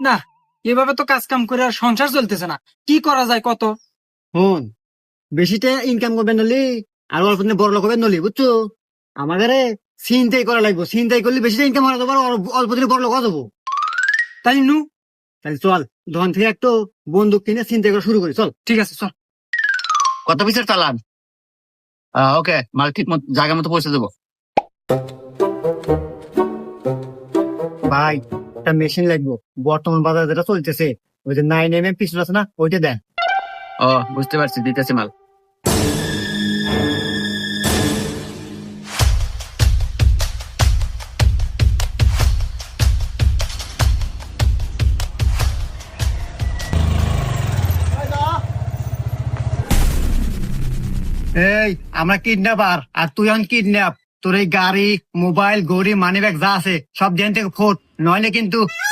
না, এভাবে তো কাজ কাম করে আর সংসার চলতেছে না। কি করা যায় কত? হন, বেশিটা ইনকাম করবেন নলি আর অল্প দিনে বড় লোক হবেন নলি, বুঝছো? আমাদের চিন্তাই করা লাগবো, চিন্তাই করলে বেশিটা ইনকাম হওয়া যাবো, আর অল্প দিনে বড় লোক হওয়া যাবো। তাই নু। তাহলে চল, দোকান থেকে একটু বন্দুক কিনে চিন্তা করা শুরু করি, চল। ঠিক আছে, চল। কত পিসের চালান? ওকে, মাল ঠিক মতো জায়গা মতো পৌঁছে দেবো। ভাই, একটা মেশিন লাগবো, বর্তমান বাজারে যেটা চলতেছে, ওই যে 9mm পিস্তল আছে না, ওইটা দেন। ও, বুঝতে পারছি, দিতেছি মাল। এই, আমরা কিডন্যাপার আর তুই হন কিডন্যাপ। তোর এই গাড়ি, মোবাইল, গড়ি, মানি ব্যাগ যা আছে সব জেন থেকে ফোট, নইলে কিন্তু